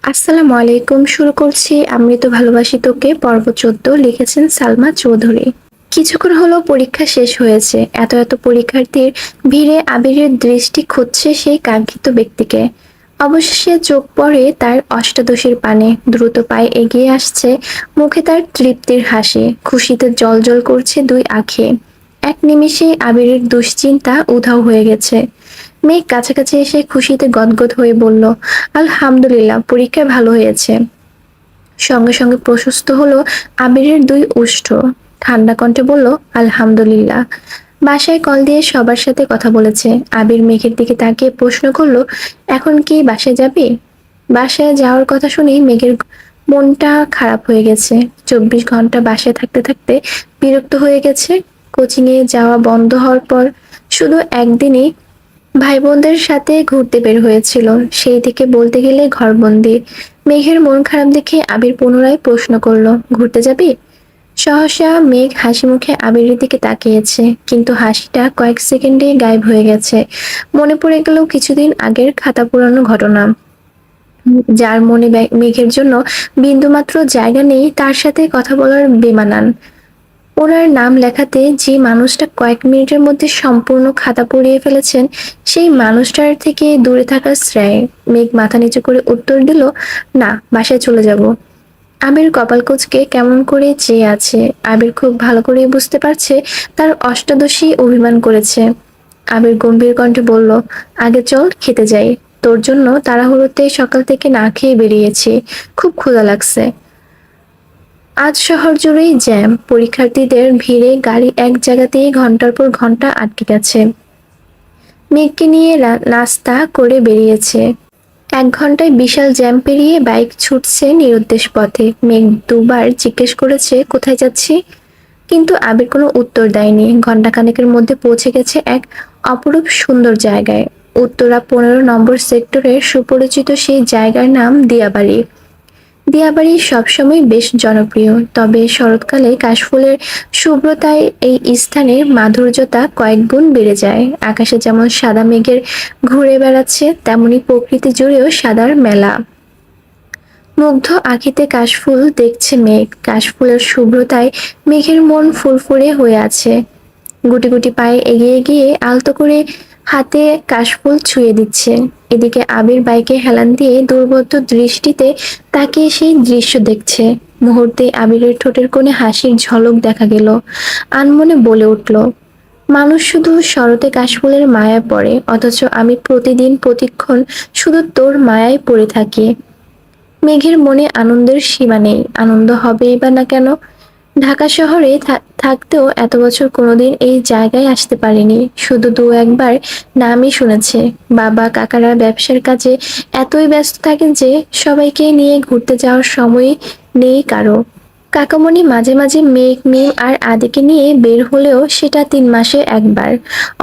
আসসালামু আলাইকুম। শুরু করছি আমি তো ভালোবাসি তোকে পর্ব ১৪ লিখেছেন সালমা চৌধুরী। কিছুক্ষণ হলো পরীক্ষা শেষ হয়েছে। এত পরীক্ষার্থীর ভিড়ে আবিরের দৃষ্টি খুঁজছে সেই কাঙ্ক্ষিত ব্যক্তিকে। অবশেষে চোখ পড়ে তার অষ্টাদশীর পানে। দ্রুত পায়ে এগিয়ে আসছে, মুখে তার তৃপ্তির হাসি। খুশিতে জ্বলজ্বল করছে দুই আঁখি। এক নিমেষেই আবিরের দুশ্চিন্তা উধাও হয়ে গেছে। মেঘ কাছাকাছি এসে খুশিতে গদগদ হয়ে বলল, আলহামদুলিল্লাহ, পরীক্ষায় ভালো হয়েছে। সঙ্গে সঙ্গে প্রশস্ত হলো আবিরের দুই ওষ্ঠ। ঠান্ডা কণ্ঠে বলল, আলহামদুলিল্লাহ। বাসায় কল দিয়ে সবার সাথে কথা বলেছে। আবির মেঘের দিকে তাকিয়ে প্রশ্ন করলো, এখন কি বাসায় যাবি? বাসায় যাওয়ার কথা শুনেই মেঘের মনটা খারাপ হয়ে গেছে। ২৪ ঘন্টা বাসায় থাকতে থাকতে বিরক্ত হয়ে গেছে। কোচিংয়ে যাওয়া বন্ধ হওয়ার পর শুধু একদিনই ভাই বোনদের সাথে ঘুরতে বের হয়েছিল, সেই থেকে বলতে গেলে ঘরবন্দি। মেঘের মন খারাপ দেখে আবির পুনরায় প্রশ্ন করলো, ঘুরতে যাবি? সহসা মেঘ হাসি মুখে আবিরের দিকে তাকিয়েছে, কিন্তু হাসিটা কয়েক সেকেন্ডে গায়েব হয়ে গেছে। মনে পড়ে গেল কিছুদিন আগের খাতা পুরানো ঘটনা। যার মনে মেঘের জন্য বিন্দুমাত্র জায়গা নেই, তার সাথে কথা বলার বেমানান। ওনার নাম লেখাতে যে মানুষটা কয়েক মিনিটের মধ্যে সম্পূর্ণ খাতা পুড়িয়ে ফেলেছেন, সেই মানুষটার থেকে দূরে থাকা শ্রেয়। মেঘ মাথা নিচু করে উত্তর দিল, না, বাসায় চলে যাব। আবির কপাল কুঁচকে কেমন করে চেয়ে আছে। আবির খুব ভালো করেই বুঝতে পারছে তার অষ্টাদশী অভিমান করেছে। আবির গম্ভীর কণ্ঠে বলল, আগে চল খেতে যাই। তোর জন্য তাড়াহুড়োতে সকাল থেকে না খেয়ে বেরিয়েছি, খুব ক্ষুধা লাগছে। আজ শহর জুড়েই জ্যাম, পরীক্ষার্থীদের ভিড়ে গাড়ি এক জায়গাতেই ঘন্টার পর ঘন্টা আটকে গেছে। মেঘকে নিয়ে নাস্তা করে বেরিয়েছে। ১ ঘন্টায় বিশাল জ্যাম পেরিয়ে বাইক ছুটছে নিরুদ্দেশ পথে। মেঘ দুবার জিজ্ঞেস করেছে, কোথায় যাচ্ছি? কিন্তু আবির কোনো উত্তর দেয়নি। ঘন্টাখানেকের মধ্যে পৌঁছে গেছে এক অপরূপ সুন্দর জায়গায়। উত্তরা ১৫ নম্বর সেক্টরের সুপরিচিত সেই জায়গার নাম দিয়াবাড়ি। দিয়াবাড়ি সবসময় বেশ জনপ্রিয়, তবে শরৎকালে কাশফুলের শুভ্রতায় এই স্থানের মাধুর্যতা কয়েক গুণ বেড়ে যায়। আকাশে যেমন সাদা মেঘের ঘুরে বেড়াচ্ছে, তেমনি প্রকৃতি জুড়েও সাদার মেলা। মুগ্ধ আঁখিতে কাশফুল দেখছে মেঘ। কাশফুলের শুভ্রতায় মেঘের মন ফুরফুরে হয়ে আছে। গুটি গুটি পায়ে এগিয়ে গিয়ে আলতো করে হাতে কাশফুল ছুঁয়ে দিচ্ছে। এদিকে আবির বাইকে হেলান দিয়ে দুর্বোধ্য দৃষ্টিতে তাকিয়ে সেই দৃশ্য দেখছে। মুহূর্তে আবিরের ঠোঁটের কোণে হাসির ঝলক দেখা গেল। আনমনে বলে উঠল, মানুষ শুধু শরতে কাশফুলের মায়ায় পড়ে, অথচ আমি প্রতিদিন প্রতিক্ষণ শুধু তোর মায়ায় পড়ে থাকি। মেঘের মনে আনন্দের সীমা নেই। আনন্দ হবেই বা না কেন? ঢাকা শহরে থাকতেও এত বছর কোনোদিন এই জায়গায় আসতে পারেনি। শুধু দু একবার নামই শুনেছে। বাবা কাকারা ব্যবসার কাজে এতই ব্যস্ত থাকেন যে সবাইকে নিয়ে ঘুরতে যাওয়ার সময় নেই কারো। কাকামণি মাঝে মাঝে মেঘ, মিম আর আদিকে নিয়ে বের হলেও সেটা ৩ মাসে একবার।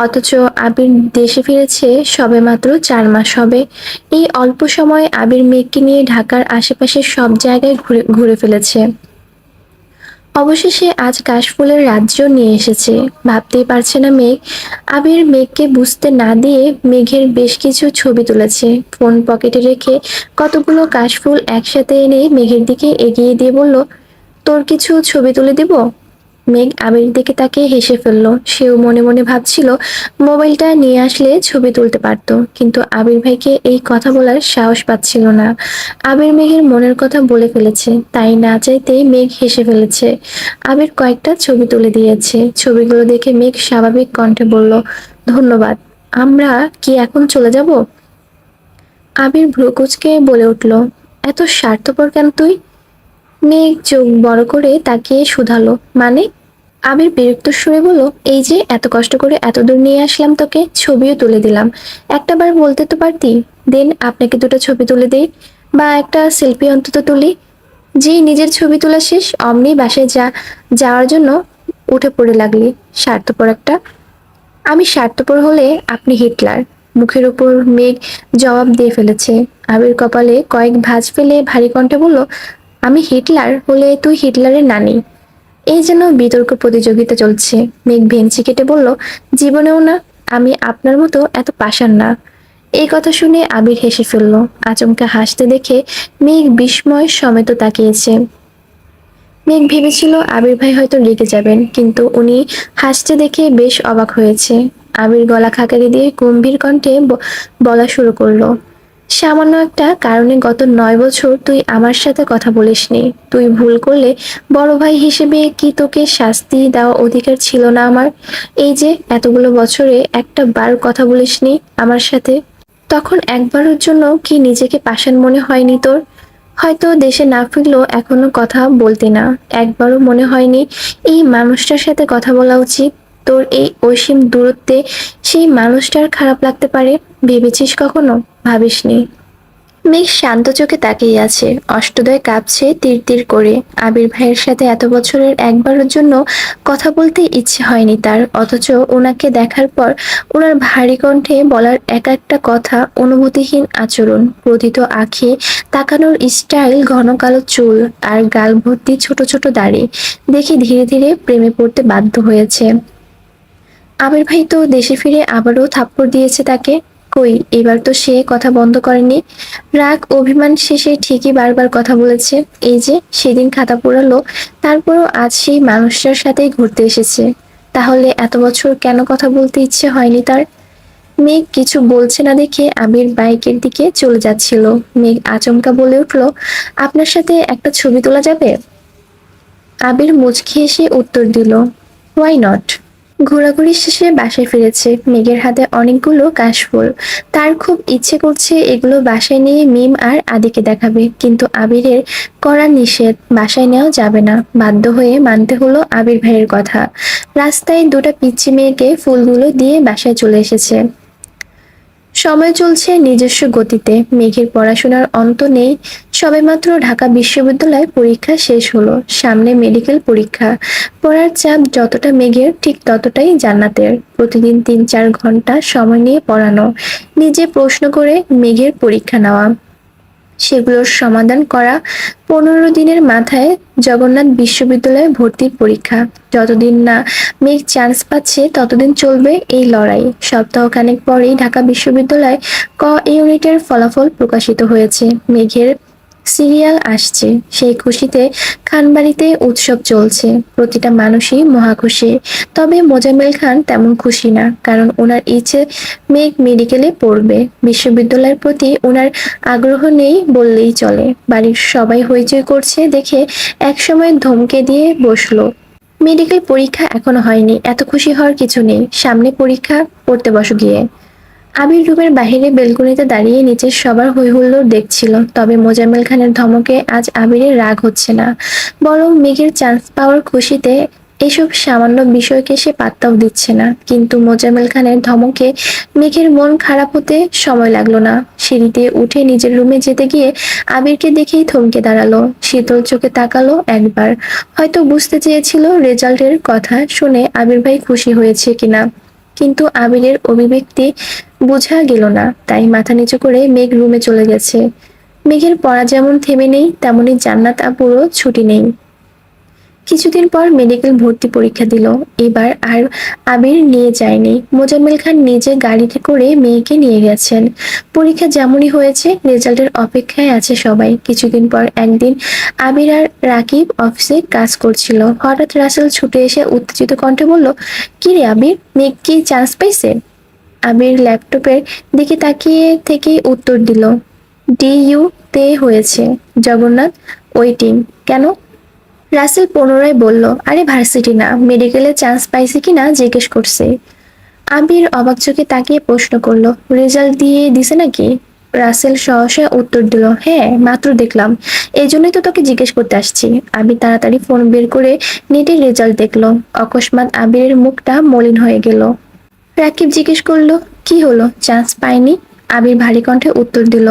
অথচ আবির দেশে ফিরেছে সবেমাত্র ৪ মাস হবে। এই অল্প সময়ে আবির মেঘকে নিয়ে ঢাকার আশেপাশের সব জায়গায় ঘুরে ঘুরে ফেলেছে। অবশেষে আজ কাশফুলের রাজ্য নিয়ে এসেছে। ভাবতেই পারছে না মেঘ। আবির মেঘকে বুঝতে না দিয়ে মেঘের বেশ কিছু ছবি তুলেছে। ফোন পকেটে রেখে কতগুলো কাশফুল একসাথে এনে মেঘের দিকে এগিয়ে দিয়ে বলল, তোর কিছু ছবি তুলে দিব? মেঘ আবির দিকে তাকিয়ে হেসে ফেলল। সেও মনে মনে ভাবছিল মোবাইলটা নিয়ে আসলে ছবি তুলতে পারতো, কিন্তু আবির ভাইকে এই কথা বলার সাহস পাচ্ছিল না। আবির মেঘের মনের কথা বলে ফেলেছে, তাই না চাইতেই মেঘ হেসে ফেলেছে। আবির কয়েকটা ছবি তুলে দিয়েছে। ছবিগুলো দেখে মেঘ স্বাভাবিক কণ্ঠে বলল, ধন্যবাদ। আমরা কি এখন চলে যাব? আবির ভ্রু কুঁচকে বলে উঠল, এত স্বার্থপর কেন তুই? মেঘ চোখ বড় করে তাকিয়ে শুধালো, মানে? আবির বিরক্ত সুরে বলল, এই যে এত কষ্ট করে এত দূর নিয়ে আসলাম তোকে, ছবিও তুলে দিলাম, একটাবার বলতে তো পারতি, দেন আপনাকে দুটো ছবি তুলে দেই, বা একটা সেলফি অন্তত তুলি। যেই নিজের ছবি তোলা শেষ অমনি বাসায় যাওয়ার জন্য উঠে পড়ে লাগলি, স্বার্থপর একটা। আমি স্বার্থপর হলে আপনি হিটলার। মুখের উপর মেঘ জবাব দিয়ে ফেলেছে। আবির কপালে কয়েক ভাঁজ ফেলে ভারী কণ্ঠে বলল, আমি হিটলার হলে তুই হিটলারের নানি। এই যেন বিতর্ক প্রতিযোগিতা চলছে। মেঘ ভেংচি কেটে বলল, জীবনেও না। আমি আপনার মতো এত পাষাণ না। এই কথা শুনে আবির হেসে ফেলল। আচমকা হাসতে দেখে মেঘ বিস্ময় সমেত তাকিয়েছে। মেঘ ভেবেছিল আবির ভাই হয়তো রেগে যাবেন, কিন্তু উনি হাসতে দেখে বেশ অবাক হয়েছে। আবির গলা খাকারি দিয়ে গম্ভীর কণ্ঠে বলা শুরু করলো, সামান্য একটা কারণে গত 9 বছর তুই আমার সাথে কথা বলিসনি। তুই ভুল করলে বড় ভাই হিসেবে কি তোকে শাস্তি দেওয়া অধিকার ছিল না আমার? এই যে এতগুলো বছরে একটা বার কথা বলিসনি আমার সাথে, তখন একবারের জন্য কি নিজেকে পাষাণ মনে হয়নি তোর? হয়তো দেশে না ফিরলেও এখনো কথা বলতি না, একবারও মনে হয়নি এই মানুষটার সাথে কথা বলা উচিত? তোর এই অসীম দূরত্বে সেই মানুষটার খারাপ লাগতে পারে, ভেবেছিস কখনো? ভাবিসনি। মেঘ শান্ত চোখে তাকিয়ে আছে, অষ্টদয় কাঁপছে তীর তীর করে। আবির ভাইয়ের সাথে এত বছরের একবারের জন্য কথা বলতে ইচ্ছে হয়নি তার, অথচ ওনাকে দেখার পর ওনার ভারী কণ্ঠে বলার এক একটা কথা, অনুভূতিহীন আচরণ, প্রথিত আঁখি তাকানোর স্টাইল, ঘন কালো চুল আর গাল ভর্তি ছোট ছোট দাড়ি দেখে ধীরে ধীরে প্রেমে পড়তে বাধ্য হয়েছে। আবির ভাই তো দেশে ফিরে আবারও থাপ্পড় দিয়েছে তাকে। কই, এবার তো সে কথা বন্ধ করেনি। রাগ অভিমান শেষে ঠিকই বারবার কথা বলেছে। এই যে সেদিন খাতা পোড়ালো, তারপরও আজ সেই মানুষটার সাথেই ঘুরতে এসেছে। তাহলে এত বছর কেন কথা বলতে ইচ্ছে হয়নি তার? মেঘ কিছু বলছে না দেখে আবির বাইকের দিকে চলে যাচ্ছিল। মেঘ আচমকা বলে উঠল, আপনার সাথে একটা ছবি তোলা যাবে? আবির মুচকি হেসে উত্তর দিল, হোয়াই নট। ঘোরাঘুরি শেষে বাসায় ফিরেছে। মেঘের হাতে অনেকগুলো কাশফুল। তার খুব ইচ্ছে করছে এগুলো বাসায় নিয়ে মিম আর আদিকে দেখাবে, কিন্তু আবিরের কড়া নিষেধ, বাসায় নেওয়া যাবে না। বাধ্য হয়ে মানতে হলো আবির ভাইয়ের কথা। রাস্তায় দুটো পিচ্চি মেয়েকে ফুলগুলো দিয়ে বাসায় চলে এসেছে। সময় চলছে নিজস্ব গতিতে। মেঘের পড়াশোনার অন্ত নেই। সবেমাত্র ঢাকা বিশ্ববিদ্যালয় পরীক্ষা শেষ হলো, সামনে মেডিকেল পরীক্ষা। পড়ার চাপ যতটা মেঘের, ঠিক ততটাই জান্নাতের। প্রতিদিন 3-4 ঘন্টা সময় নিয়ে পড়ানো, নিজে প্রশ্ন করে মেঘের পরীক্ষা নেওয়া, সেগুলোর সমাধান করা। 15 দিনের মাথায় জগন্নাথ বিশ্ববিদ্যালয়ে ভর্তির পরীক্ষা। যতদিন না মেঘ চান্স পাচ্ছে ততদিন চলবে এই লড়াই। সপ্তাহখানেক পরেই ঢাকা বিশ্ববিদ্যালয় ক ইউনিটের ফলাফল প্রকাশিত হয়েছে। মেঘের সিরিয়াল আসছে, সেই খুশিতে খানবাড়িতে উৎসব চলছে। প্রতিটা মানুষই মহাখুশি। তবে মোজাম্মেল খান তেমন খুশি না, কারণ ওনার ইচ্ছে মেঘ মেডিকেলে পড়বে। বিশ্ববিদ্যালয়ের প্রতি ওনার আগ্রহ নেই বললেই চলে। বাড়ির সবাই হইচই করছে দেখে একসময় ধমকে দিয়ে বসলো, মেডিকেল পরীক্ষা এখনো হয়নি, এত খুশি হওয়ার কিছু নেই, সামনে পরীক্ষা, পড়তে বসো গিয়ে। আবির রুমের বাহিরে বেলকনিতে দাঁড়িয়ে নিচের সবার হইহুল্লোড় দেখছিল। তবে মোজাম্মেল খানের ধমকে আজ আবিরের রাগ হচ্ছে না, বরং মেঘের চান্স পাওয়ার খুশিতে। এসব সামান্য বিষয়কে সে পাত্তাও দিচ্ছে না। কিন্তু মোজাম্মেল খানের ধমকে মেঘের মন খারাপ হতে সময় লাগলো না। সিঁড়িতে উঠে নিজের রুমে যেতে গিয়ে আবিরকে দেখেই থমকে দাঁড়ালো। শীতল চোখে তাকালো একবার, হয়তো বুঝতে চেয়েছিল রেজাল্টের কথা শুনে আবির ভাই খুশি হয়েছে কিনা। কিন্তু আবিরের অভিব্যক্তি বোঝা গেল না, তাই মাথা নিচু করে মেঘ রুমে চলে গেছে। মেঘের পড়া যেমন থেমে নেই, তেমনি জান্নাত আপুরও ছুটি নেই। কিছুদিন পর মেডিকেল ভর্তি পরীক্ষা দিল। এবার আর আবির নিয়ে যায়নি, মোজাম্মেল খান নিজে গাড়িতে করে মেয়েকে নিয়ে গেছেন। পরীক্ষা যেমনই হয়েছে, রেজাল্টের অপেক্ষায় আছে সবাই। কিছুদিন পর একদিন আবির আর রাকিব অফিসে কাজ করছিল। হঠাৎ রাসেল ছুটে এসে উত্তেজিত কণ্ঠে বলল, কি রে আবির, মেঘ কি চান্স পাইছে? আবির ল্যাপটপের দিকে তাকিয়ে থেকেই উত্তর দিল, ডিইউ তে হয়েছে, জগন্নাথ ওয়েটিং। কেন? রাসেল পুনরায় বলল, আরে ভার্সিটি না, মেডিকেলে চান্স পাইছে কিনা জিজ্ঞেস করছে। আবির অবাক চোখে তাকিয়ে প্রশ্ন করলো, রেজাল্ট দিয়ে দিছে নাকি? রাসেল সহসা উত্তর দিল, হ্যাঁ, মাত্র দেখলাম, এই জন্যই তো তোকে জিজ্ঞেস করতে আসছি। আবির তাড়াতাড়ি ফোন বের করে নেটের রেজাল্ট দেখলো। অকস্মাৎ আবিরের মুখটা মলিন হয়ে গেল। রাকিব জিজ্ঞেস করলো, কি হলো, চান্স পায়নি? আবির ভারী কণ্ঠে উত্তর দিল,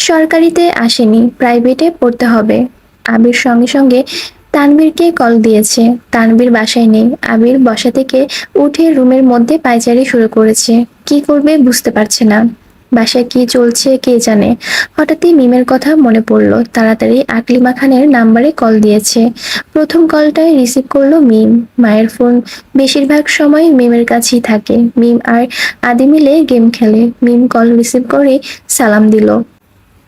সরকারিতে আসেনি, প্রাইভেটে পড়তে হবে। আবির সঙ্গে সঙ্গে তানভীরকে কল দিয়েছে। তানভীর বাসায় নেই। আবির বসা থেকে উঠে রুমের মধ্যে পায়চারি শুরু করেছে। কি করবে বুঝতে পারছে না। বাসায় কি চলছে কে জানে। হঠাৎই মিমের কথা মনে পড়লো, তাড়াতাড়ি আকলিমা খানের নাম্বারে কল দিয়েছে। প্রথম কলটাই রিসিভ করলো মিম। মায়ের ফোন বেশিরভাগ সময় মিমের কাছেই থাকে। মিম আর আদি মিলে গেম খেলে। মিম কল রিসিভ করে সালাম দিল।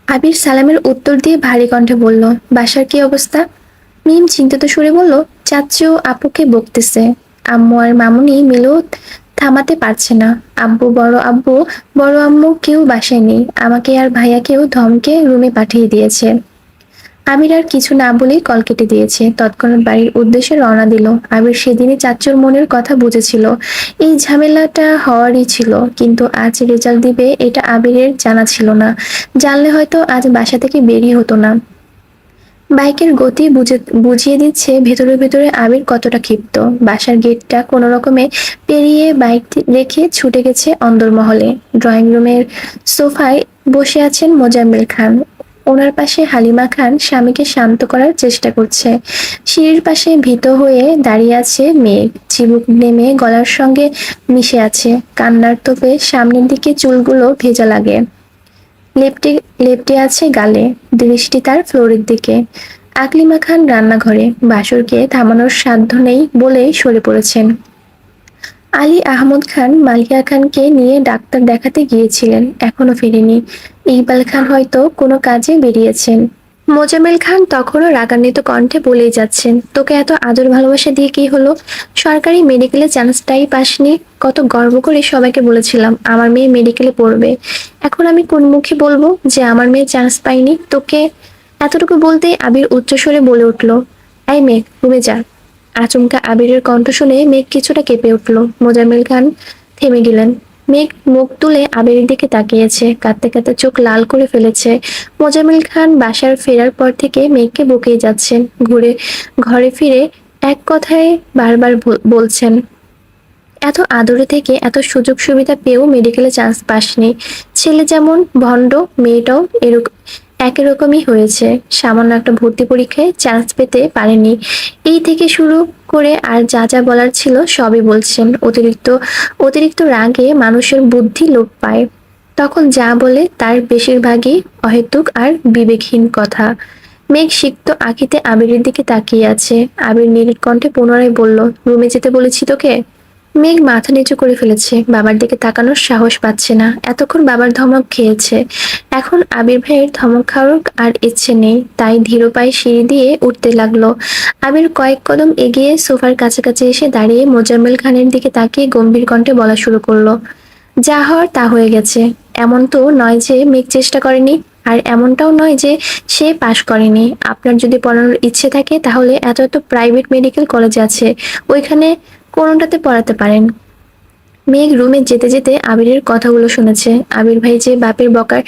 আবির সালামের উত্তর দিয়ে ভারী কণ্ঠে বলল, বাসার কি অবস্থা? মিম চিন্তিত সুরে বলল, চাচ্চু আপুকে বকতেছে। আম্মু আর মামুনি মিলেও থামাতে পারছে না। আব্বু বড় আম্মু কেউ বাসায় নেই। আমাকে আর ভাইয়াকেও ধমকে রুমে পাঠিয়ে দিয়েছে। আবির আর কিছু না বলেই কল কেটে দিয়েছে। তৎক্ষণাৎ বাড়ির উদ্দেশ্যে রওনা দিল। আবির সেদিনই চাচ্চুর মনের কথা বুঝেছিল। এই ঝামেলাটা হওয়ারই ছিল, কিন্তু আজ রেজাল্ট দিবে এটা আবিরের জানা ছিল না। জানলে হয়তো আজ বাসা থেকে বেরিয়ে হতো না। বাইকের গতি বুঝিয়ে দিচ্ছে ভেতরে ভেতরে আবির কতটা ক্ষিপ্ত। বাসার গেটটা কোনো রকমে পেরিয়ে বাইক রেখে ছুটে গেছে অন্দরমহলে। ড্রয়িং রুমের সোফায় বসে আছেন মোজাম্মেল খান। ওনার পাশে হালিমা খান স্বামীকে শান্ত করার চেষ্টা করছে। সিঁড়ির পাশে ভীত হয়ে দাঁড়িয়ে আছে মেঘ। চিবুক নেমে গলার সঙ্গে মিশে আছে। কান্নার তোপে সামনের দিকে চুলগুলো ভেজা লাগে। লেপ্টে লেপ্টে আছে গালে। দৃষ্টি তার ফ্লোরের দিকে। আকলিমা খান রান্নাঘরে। বাসরকে থামানোর সাধ্য নেই বলে সরে পড়েছেন। আলী আহমদ খান মালিয়া খানকে নিয়ে ডাক্তার দেখাতে গিয়েছিলেন, এখনো ফেরেনি। ইকবাল খান হয়তো কোনো কাজে বেরিয়েছেন। মোজাম্মেল খান তখনও রাগান্বিত কণ্ঠে বলেই যাচ্ছেন, তোকে এত আদর ভালোবাসা দিয়ে কি হলো? সরকারি মেডিকেলে চান্সটাই পাসনি। কত গর্ব করে সবাইকে বলেছিলাম আমার মেয়ে মেডিকেলে পড়বে। এখন আমি কোন মুখে বলবো যে আমার মেয়ে চান্স পাইনি? তোকে এতটুকু বলতেই আবির উচ্চস্বরে বলে উঠল, এই মেঘ রুমে যা। আচমকা আবিরের কণ্ঠ শুনে মেঘ কিছুটা কেঁপে উঠল। মোজাম্মেল খান থেমে গেলেন। মেঘ মুখ তুলে আবিরের দিকে তাকিয়েছে। কাঁদতে কাঁদতে চোখ লাল করে ফেলেছে। মোজাম্মেল খান বাসার ফেরার পর থেকে মেঘকে বকেই যাচ্ছেন। ঘরে ফিরে এক কথায় বারবার বলছেন, এত আদরে থেকে এত সুযোগ সুবিধা পেয়েও মেডিকেলে চান্স পাসনি। ছেলে যেমন ভণ্ড, মেয়েটাও একই রকমই হয়েছে। সামান্য একটা ভর্তি পরীক্ষায় চান্স পেতে পারেনি। এই থেকে শুরু করে আর যা যা বলার ছিল সবই বলছেন। অতিরিক্ত অতিরিক্ত রাগে মানুষের বুদ্ধি লোপ পায়। তখন যা বলে তার বেশিরভাগই অহেতুক আর বিবেকহীন কথা। মেঘ সিক্ত আঁখিতে আবিরের দিকে তাকিয়ে আছে। আবির নীরব কণ্ঠে পুনরায় বলল, রুমে যেতে বলেছি তোকে? মেঘ মাথা নিচু করে ফেলেছে। বাবার দিকে তাকানোর সাহস পাচ্ছে না। এতক্ষণ বাবার ধমক খেয়েছে, এখন আবির ভাইয়ের ধমক খাওয়ার আর ইচ্ছে নেই। তাই ধীর পায়ে সিঁড়ি দিয়ে উঠতে লাগলো। আবির কয়েক কদম এগিয়ে সোফার কাছাকাছি এসে দাঁড়িয়ে মোজাম্মেল খানের দিকে তাকিয়ে গম্ভীর কণ্ঠে বলা শুরু করলো, যা হওয়ার তা হয়ে গেছে। এমন তো নয় যে মেঘ চেষ্টা করেনি, আর এমনটাও নয় যে সে পাশ করেনি। আপনার যদি পড়ানোর ইচ্ছে থাকে তাহলে এত এত প্রাইভেট মেডিকেল কলেজ আছে, ওইখানে কোনোটাতে পড়াতে পারেন। মেঘ রুমে যেতে যেতে আবিরের কথাগুলো শুনেছে। আবির ভাই যে বাপের বকার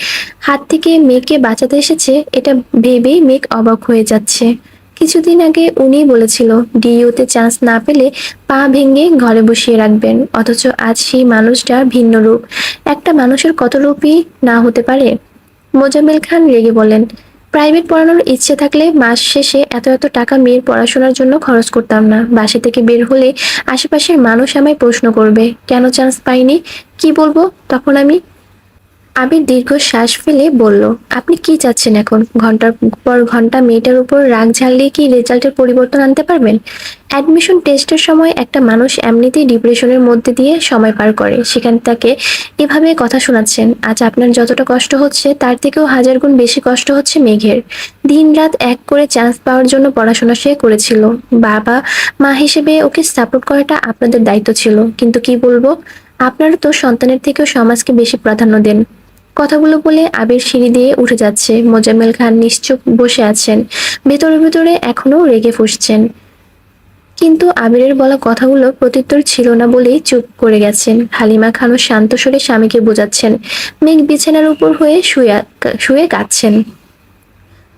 হাত থেকে মেঘকে বাঁচাতে এসেছে এটা ভেবেই মেঘ অবাক হয়ে যাচ্ছে। কিছুদিন আগে উনিই বলেছিল ডিইউতে চান্স না পেলে পা ভেঙে ঘরে বসিয়ে রাখবেন, অথচ আজ সেই মানুষটা ভিন্ন রূপ। একটা মানুষের কত রূপই না হতে পারে। মোজাম্মেল খান রেগে বলেন, প্রাইভেট পড়ানোর ইচ্ছে থাকলে মাস শেষে এত এত টাকা মেয়ের পড়াশোনার জন্য খরচ করতাম না। বাসা থেকে বের হলে আশেপাশের মানুষ আমায় প্রশ্ন করবে কেন চান্স পাইনি, কি বলবো তখন আমি? আবির দীর্ঘ শ্বাস ফেলে বলল, আপনি কি চাচ্ছেন এখন? ঘন্টার পর ঘন্টা মেয়েটার উপর রাগ ঝাড়লে কি রেজাল্টের পরিবর্তন আনতে পারবেন? অ্যাডমিশন টেস্টের সময় একটা মানুষ এমনিতেই ডিপ্রেশনের মধ্যে দিয়ে সময় পার করে, সেখানে তাকে এভাবে কথা শোনাচ্ছেন। আজ আপনার যতটা কষ্ট হচ্ছে তার থেকেও হাজার গুণ বেশি কষ্ট হচ্ছে মেঘের। দিনরাত এক করে চান্স পাওয়ার জন্য পড়াশোনা সে করেছিল। বাবা মা হিসেবে ওকে সাপোর্ট করাটা আপনাদের দায়িত্ব ছিল, কিন্তু কি বলবো, আপনারা তো সন্তানের থেকেও সমাজকে বেশি প্রাধান্য দেন। কথাগুলো বলে আবির সিঁড়ি দিয়ে উঠে যাচ্ছে। মোজাম্মেল খান নিশ্চুপ বসে আছেন। ভেতরে ভেতরে এখনো রেগে ফুঁসছেন, কিন্তু আবিরের বলা কথাগুলো প্রত্যুত্তর ছিল না বলেই চুপ করে গেছেন। হালিমা খানও শান্ত স্বরে স্বামীকে বোঝাচ্ছেন। মেঘ বিছানার উপর হয়ে শুয়ে কাঁদছেন।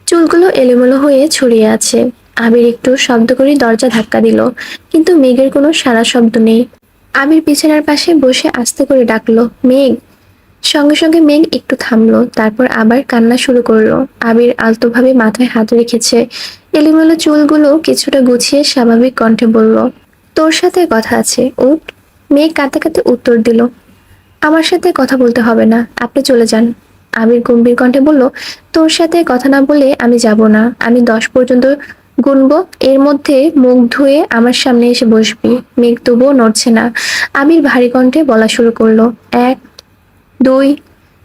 চুলগুলো এলোমেলো হয়ে ছড়িয়ে আছে। আবির একটু শব্দ করে দরজা ধাক্কা দিল, কিন্তু মেঘের কোনো সাড়া শব্দ নেই। আবির বিছানার পাশে বসে আস্তে করে ডাকলো, মেঘ। সঙ্গে সঙ্গে মেঘ একটু থামলো, তারপর আবার কান্না শুরু করলো। আবির আলতোভাবে মাথায় হাত রেখেছে। এলোমেলো চুলগুলো কিছুটা গুছিয়ে স্বাভাবিক কণ্ঠে বলল, তোর সাথে কথা আছে, উঠ। মেঘ কাঁদতে কাঁদতে উত্তর দিল, আমার সাথে কথা বলতে হবে না, আপনি চলে যান। আবির গম্ভীর কণ্ঠে বলল, তোর সাথে কথা না বলে আমি যাব না। আমি 10 পর্যন্ত গুনবো, এর মধ্যে মুখ ধুয়ে আমার সামনে এসে বসবি। মেঘ তবুও নড়ছে না। আবির ভারী কণ্ঠে বলা শুরু করলো, 1, 2।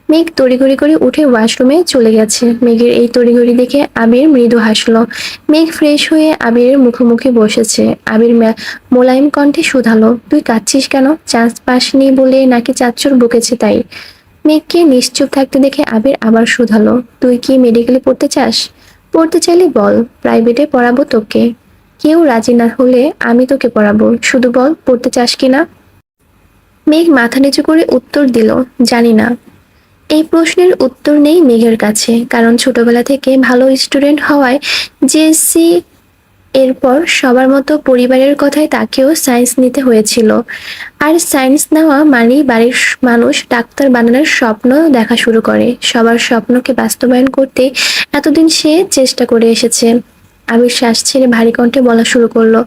মেঘ তড়িঘড়ি করে উঠে ওয়াশরুমে চলে গেছে। মেঘের এই তড়িঘড়ি দেখে আবির মৃদু হাসলো। মেঘ ফ্রেশ হয়ে আবিরের মুখোমুখি বসেছে। আবির মোলায়েম কণ্ঠে শুধালো, তুই কাঁদছিস কেন? চান্স পাসনি বলে নাকি চাচ্চুর বকেছে তাই? মেঘকে নিশ্চুপ থাকতে দেখে আবির আবার শুধালো, তুই কি মেডিকেলে পড়তে চাস? পড়তে চাইলে বল, প্রাইভেটে পড়াবো তোকে। কেউ রাজি না হলে আমি তোকে পড়াবো, শুধু বল পড়তে চাস কিনা। মেঘ মাথা নিচু করে উত্তর দিল, জানি না। এই প্রশ্নের উত্তর নেই মেঘের কাছে, কারণ ছোটবেলা থেকে ভালো স্টুডেন্ট হওয়ায় জেএসসি এরপর সবার মতো পরিবারের কথায় তাকেও সায়েন্স নিতে হয়েছিল। আর সায়েন্স নেওয়া মানেই বাড়ির মানুষ ডাক্তার বানানোর স্বপ্ন দেখা শুরু করে। সবার স্বপ্নকে বাস্তবায়ন করতে এতদিন সে চেষ্টা করে এসেছে। আবির শ্বাস ছেড়ে ভারী কণ্ঠে বলা শুরু করলো,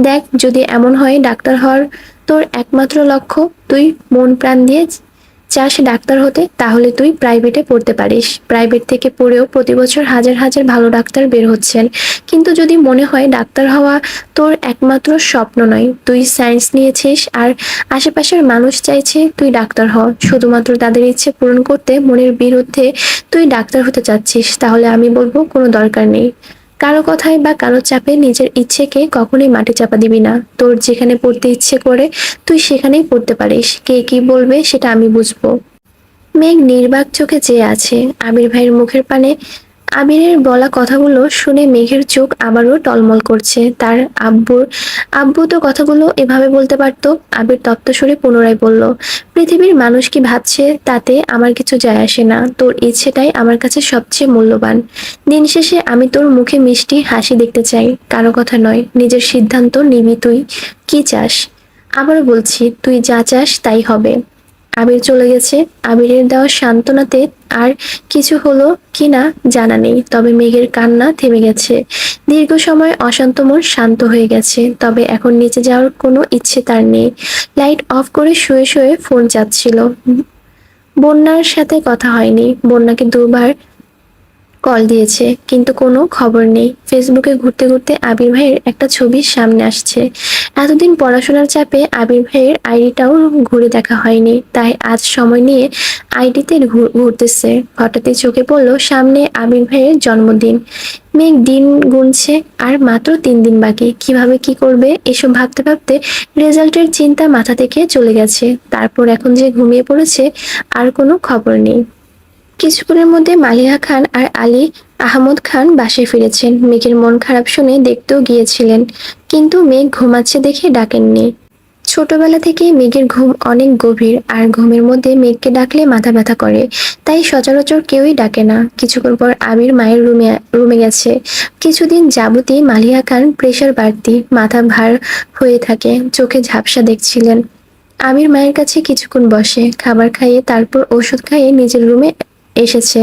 দেখ, যদি এমন হয় ডাক্তার হওয়ার তোর একমাত্র লক্ষ্য, তুই মন প্রাণ দিয়ে চাস ডাক্তার হতে, তাহলে তুই প্রাইভেটে পড়তে পারিস। প্রাইভেট থেকে পড়েও প্রতি বছর হাজার হাজার ভালো ডাক্তার বের হচ্ছেন। কিন্তু যদি মনে হয় ডাক্তার হওয়া তোর একমাত্র স্বপ্ন নয়, তুই সায়েন্স নিয়েছিস আর আশেপাশের মানুষ চাইছে তুই ডাক্তার হ, শুধুমাত্র তাদের ইচ্ছে পূরণ করতে মনের বিরুদ্ধে তুই ডাক্তার হতে চাচ্ছিস, তাহলে আমি বলবো কোনো দরকার নেই। কারো কথায় বা কারো চাপে নিজের ইচ্ছেকে কখনোই মাটি চাপা দিবি না। তোর যেখানে পড়তে ইচ্ছে করে তুই সেখানেই পড়তে পারিস। কে কি বলবে সেটা আমি বুঝবো। মেঘ নির্বাক চোখে চেয়ে আছে আবির ভাইয়ের মুখের পানে। আবিরের বলা কথাগুলো শুনে মেঘের চোখ আবারও টলমল করছে। তার আব্বু তো কথাগুলো এভাবে বলতে পারতো। আবির তপ্ত সুরে পুনরায় বলল, পৃথিবীর মানুষ কি ভাবছে তাতে আমার কিছু যায় আসে না। তোর ইচ্ছেটাই আমার কাছে সবচেয়ে মূল্যবান। দিন শেষে আমি তোর মুখে মিষ্টি হাসি দেখতে চাই, কারো কথা নয়। নিজের সিদ্ধান্ত নিবি তুই কি চাস। আবারও বলছি, তুই যা চাস তাই হবে। আবির চলে গেছে। আবিরের দেওয়া সান্ত্বনাতে আর কিছু হলো কিনা জানা নেই, তবে মেঘের কান্না থেমে গেছে। দীর্ঘ সময় অশান্ত মন শান্ত হয়ে গেছে, তবে এখন নিচে যাওয়ার কোনো ইচ্ছে তার নেই। লাইট অফ করে শুয়ে শুয়ে ফোন চাচ্ছিল। বন্যার সাথে কথা হয়নি। বন্যাকে দুবার কল দিয়েছে, কিন্তু কোনো খবর নেই। ফেসবুকে ঘুরতে ঘুরতে আবির ভাইয়ের একটা ছবি সামনে আসছে। এতদিন পড়াশোনার চাপে আবির ভাইয়ের আইডিটাও ঘুরে দেখা হয়নি, তাই আজ সময় নিয়ে আইডিতে ঘুরতেছে। হঠাৎই চোখে পড়লো সামনে আবির ভাইয়ের জন্মদিন। মেঘ দিন গুনছে, আর মাত্র 3 দিন বাকি। কিভাবে কি করবে এসব ভাবতে ভাবতে রেজাল্টের চিন্তা মাথা থেকে চলে গেছে। তারপর এখন যে ঘুমিয়ে পড়েছে, আর কোনো খবর নেই। কিছুক্ষণের মধ্যে মালিহা খান আর আলী আহমদ খান বাসায় ফিরেছেন। মেঘের মন খারাপ শুনে দেখতেও গিয়েছিলেন, কিন্তু মেঘ ঘুমাচ্ছে দেখে ডাকেননি। ছোটবেলা থেকে মেঘের ঘুম অনেক গভীর, আর ঘুমের মধ্যে মেঘকে ডাকলে মাথা ব্যথা করে, তাই সচরাচর কেউই ডাকে না। কিছুক্ষণ পর আবির মায়ের রুমে গেছে। কিছুদিন যাবতই মালিহা খান প্রেশার বাড়তি, মাথা ভার হয়ে থাকে, চোখে ঝাপসা দেখছিলেন। আমির মায়ের কাছে কিছুক্ষণ বসে খাবার খাইয়ে তারপর ওষুধ খাইয়ে নিজের রুমে এসেছে।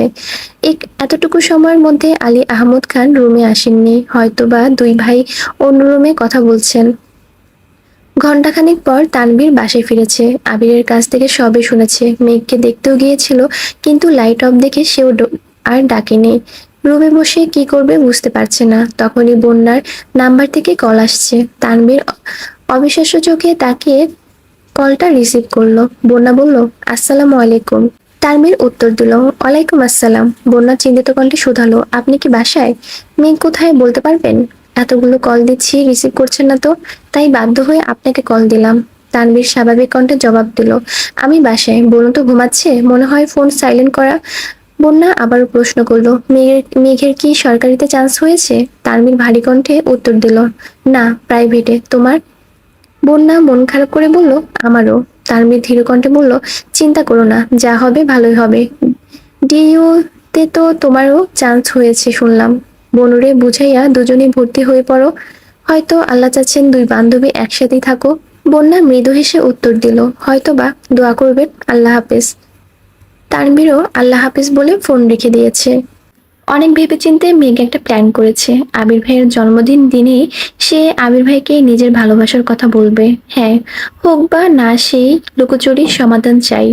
এতটুকু সময়ের মধ্যে আলী আহমদ খান রুমে আসেননি, হয়তোবা দুই ভাই অন্য রুমে কথা বলছেন। ঘন্টাখানেক পর তানভীর বাসায় ফিরেছে। আবিরের কাছ থেকে সবে শুনেছে। মেঘকে দেখতেও গিয়েছিল, কিন্তু লাইট অফ দেখে সেও আর ডাকেনি। রুমে বসে কি করবে বুঝতে পারছে না। তখনই বন্যার নাম্বার থেকে কল আসছে। তানভীর অবিশ্বাস্য চোখে তাকিয়ে কলটা রিসিভ করলো। বন্যা বলল, আসসালামু আলাইকুম। তানভীর উত্তর দিল, ওয়ালাইকুম আসসালাম। বন্যা চিন্তিত কণ্ঠে শুধালো, আপনি কি বাসায়? মেঘ কোথায় বলতে পারবেন? এতগুলো কল দিচ্ছি, রিসিভ করছেন না তো, তাই বাধ্য হয়ে আপনাকে কল দিলাম। তানভীর স্বাভাবিক কণ্ঠে জবাব দিল, আমি বাসায়। বলুন তো ঘুমাচ্ছে, মনে হয় ফোন সাইলেন্ট করা। বন্যা আবারও প্রশ্ন করলো, মেঘের কি সরকারিতে চান্স হয়েছে? তানভীর ভারী কণ্ঠে উত্তর দিল, না, প্রাইভেটে। তোমার? বন্যা মন খারাপ করে বলল, আমারও। তানভীর ধীর কণ্ঠে বলল, চিন্তা করো না, যা হবে ভালোই হবে। ডিইউতে তো তোমারও চান্স হয়েছে শুনলাম। বনুরে বুঝাইয়া দুজনেই ভর্তি হয়ে পড়ো। হয়তো আল্লাহ চাচ্ছেন দুই বান্ধবী একসাথেই থাকো। বন্যা মৃদু হেসে উত্তর দিল, হয়তোবা। দোয়া করবেন। আল্লাহ হাফেজ। তানভীরও আল্লাহ হাফেজ বলে ফোন রেখে দিয়েছে। অনেক ভেবেচিন্তে মেঘ একটা প্ল্যান করেছে। আবির ভাইয়ের জন্মদিন দিনেই সে আবির ভাইকে নিজের ভালোবাসার কথা বলবে। হ্যাঁ, হোক বা না, সেই লুকোচুরির সমাধান চাই।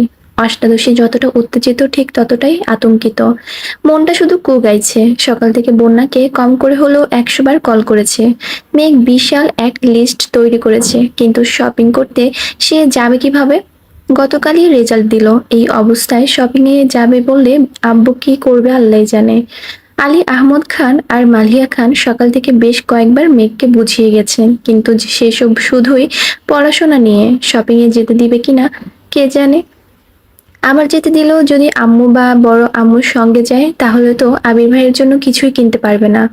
অষ্টাদশী যতটা উত্তেজিত ঠিক ততটাই আতঙ্কিত। মনটা শুধু কু গাইছে। সকাল থেকে বন্যাকে কম করে হলেও 100 বার কল করেছে। মেঘ বিশাল এক লিস্ট তৈরি করেছে, কিন্তু শপিং করতে সে যাবে কিভাবে? গতকালই রেজাল্ট দিল, এই অবস্থায় শপিং এ যাবে বললে আব্বু কি করবে আল্লাহ জানে। আলী আহমদ খান আর মালিয়া খান সকাল থেকে বেশ কয়েকবার মেঘকে বুঝিয়ে গেছেন, কিন্তু সেসব শুধুই পড়াশোনা নিয়ে। শপিং এ যেতে দিবে কিনা কে জানে। আবার যেতে দিলেও যদি আম্মু বা বড় আম্মুর সঙ্গে যায় তাহলে তো আবির ভাইয়ের জন্য কিছুই কিনতে পারবে না।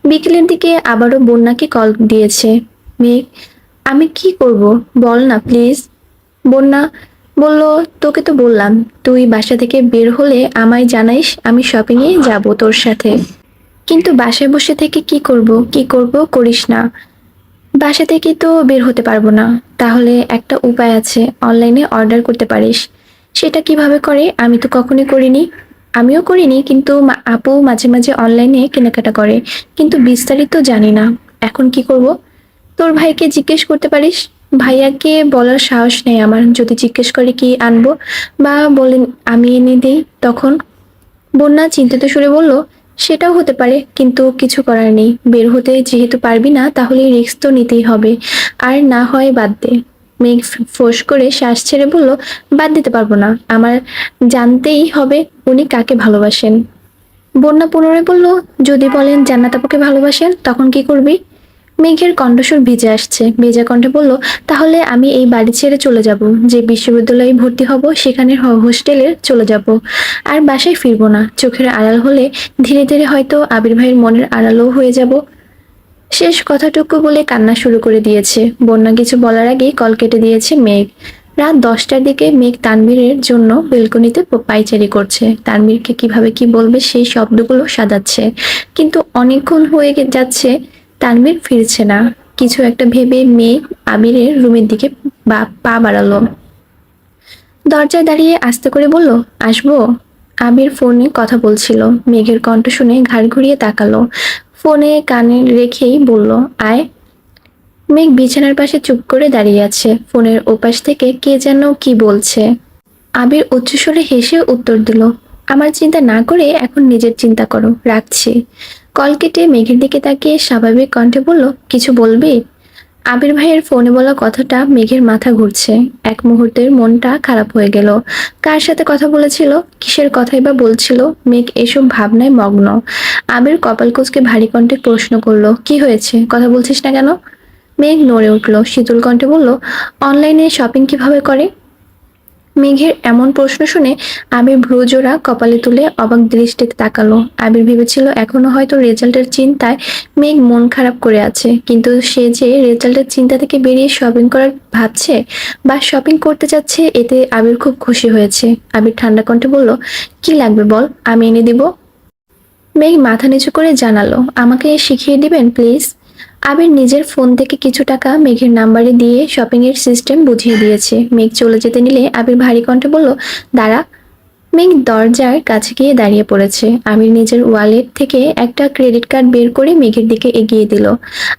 বিকেলের দিকে আবারও বন্যাকে কল দিয়েছে। মেঘ, আমি কি করব বল না প্লিজ। বন্যা বলল, তোকে তো বললাম তুই বাসা থেকে বের হলে আমায় জানাইস, আমি শপিং এ যাব তোর সাথে। কিন্তু বাসায় বসে থেকে কি করব করিস না। বাসা থেকে তো বের হতে পারবো না। তাহলে একটা উপায় আছে, অনলাইনে অর্ডার করতে পারিস। সেটা কিভাবে করে আমি তো কখনোই করিনি। আমিও করিনি, কিন্তু আপু মাঝে মাঝে অনলাইনে কেনাকাটা করে, কিন্তু বিস্তারিত জানি না। এখন কি করব? তোর ভাইকে জিজ্ঞেস করতে পারিস। ভাইয়াকে বলার সাহস নেই আমার, যদি জিজ্ঞেস করে কি আনবো বা বলেন আমি এনে দেই তখন। বন্যা চিন্তিত সুরে বলল, সেটাও হতে পারে, কিন্তু কিছু করার নেই। বের হতে যেহেতু পারবি না তাহলে রিস্ক তো নিতেই হবে। আর না হয় বাদ দে। মেঘ ফোঁস করে শ্বাস ছেড়ে বলল, বাদ দিতে পারবো না। আমার জানতেই হবে উনি কাকে ভালোবাসেন। বন্যা পুনরায় বলল, যদি বলেন জান্নাত আপুকে ভালোবাসেন তখন কি করবি? মেঘের কণ্ঠস্বর ভিজে আসছে। ভেজা কণ্ঠে বলল, তাহলে আমি এই বাড়ি ছেড়ে চলে যাব। যে বিশ্ববিদ্যালয়ে ভর্তি হব সেখানের হোস্টেলে চলে যাব। আর বাসায় ফিরবো না। চোখের আড়াল হলে ধীরে ধীরে হয়তো আবির ভাইয়ের মনের আড়ালও হয়ে যাব। শেষ কথাটুকু বলে কান্না শুরু করে দিয়েছে। বন্যা কিছু বলার আগেই কল কেটে দিয়েছে মেঘ। রাত 10টার দিকে মেঘ তানভীরের জন্য বেলকনিতে পায়চারি করছে। তানভীরকে কিভাবে কি বলবে সেই শব্দগুলো সাজাচ্ছে, কিন্তু অনেকক্ষণ হয়ে যাচ্ছে তানভীর ফিরছে না। কিছু একটা ভেবে মেঘ আবিরের রুমের দিকে পা বাড়ালো। দরজায় দাঁড়িয়ে আস্তে করে বলল, আসবো? আবির ফোনে কথা বলছিল। মেঘের কণ্ঠ শুনে ঘাড় ঘুরিয়ে তাকালো। ফোনে কানে রেখেই বলল, আয়। মেঘ বিছানার পাশে চুপ করে দাঁড়িয়ে আছে। ফোনের ওপাশ থেকে কে যেন কি বলছে। আবির উচ্চস্বরে হেসে উত্তর দিল, আমার চিন্তা না করে এখন নিজের চিন্তা করো, রাখছি। কল কেটে মেঘের দিকে তাকিয়ে স্বাভাবিক কণ্ঠে বলল, কিছু বলবি? আবির ভাইয়ের ফোনে বলা কথাটা মেঘের মাথা ঘুরছে। এক মুহূর্তের মনটা খারাপ হয়ে গেল। কার সাথে কথা বলেছিল? কিসের কথাই বা বলছিল? মেঘ এসব ভাবনায় মগ্ন। আবির কপাল কুঁচকে ভারী কণ্ঠে প্রশ্ন করলো, কি হয়েছে, কথা বলছিস না কেন? মেঘ নড়ে উঠল, শীতল কণ্ঠে বলল, অনলাইনে শপিং কিভাবে করে? মেঘের এমন প্রশ্ন শুনে আবির ভ্রুজোড়া কপালে তুলে অবাক দৃষ্টিতে তাকালো। আবির ভেবেছিল এখনো হয়তো রেজাল্টের চিন্তায় মেঘ মন খারাপ করে আছে, কিন্তু সে যে রেজাল্টের চিন্তা থেকে বেরিয়ে শপিং করার ভাবছে বা শপিং করতে যাচ্ছে, এতে আবির খুব খুশি হয়েছে। আবির ঠান্ডা কণ্ঠে বলল, কি লাগবে বল, আমি এনে দিব। মেঘ মাথা নিচু করে জানালো, আমাকে শিখিয়ে দিবেন প্লিজ। আবির নিজের ফোন থেকে কিছু টাকা মেঘের নাম্বারে দিয়ে শপিং এর সিস্টেম বুঝিয়ে দিয়েছে। মেঘ চলে যেতে নিলে আবির ভারী কণ্ঠে বলল, দাঁড়া। মেঘ দরজার কাছে গিয়ে দাঁড়িয়ে পড়েছে। আবির নিজের ওয়ালেট থেকে একটা ক্রেডিট কার্ড বের করে মেঘের দিকে এগিয়ে দিল।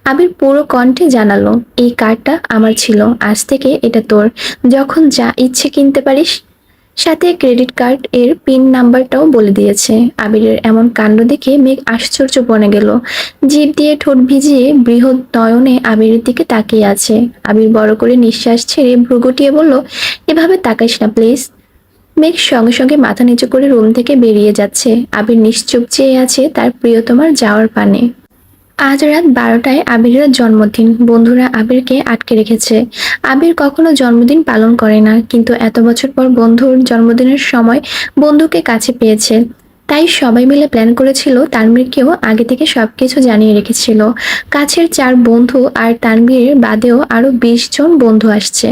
আবির পুরো কণ্ঠে জানালো, এই কার্ডটা আমার ছিল, আজ থেকে এটা তোর, যখন যা ইচ্ছে কিনতে পারিস। সাথে ক্রেডিট কার্ড এর পিন নাম্বারটাও বলে দিয়েছে। আবিরের এমন কাণ্ড দেখে মেঘ আশ্চর্য বনে গেল। জিভ দিয়ে ঠোঁট ভিজিয়ে বৃহৎ নয়নে আবিরের দিকে তাকিয়ে আছে। আবির বড় করে নিঃশ্বাস ছেড়ে ভ্রু গুটিয়ে বলল, এভাবে তাকাইস না প্লিজ। মেঘ সঙ্গে সঙ্গে মাথা নিচু করে রুম থেকে বেরিয়ে যাচ্ছে। আবির নিশ্চুপ চেয়ে আছে তার প্রিয়তমার যাওয়ার পানে। আজ রাত 12টায় আবিরের জন্মদিন। বন্ধুরা আবিরকে আটকে রেখেছে। আবির কখনো জন্মদিন পালন করে না, কিন্তু এত বছর পর বন্ধুর জন্মদিনের সময় বন্ধুকে কাছে পেয়েছে। তাই সবাই মিলে প্ল্যান করেছিল, তানভীরকেও আগে থেকে সবকিছু জানিয়ে রেখেছিল। কাছের 4 বন্ধু আর তানভীর বাদেও আরো 20 জন বন্ধু আসছে।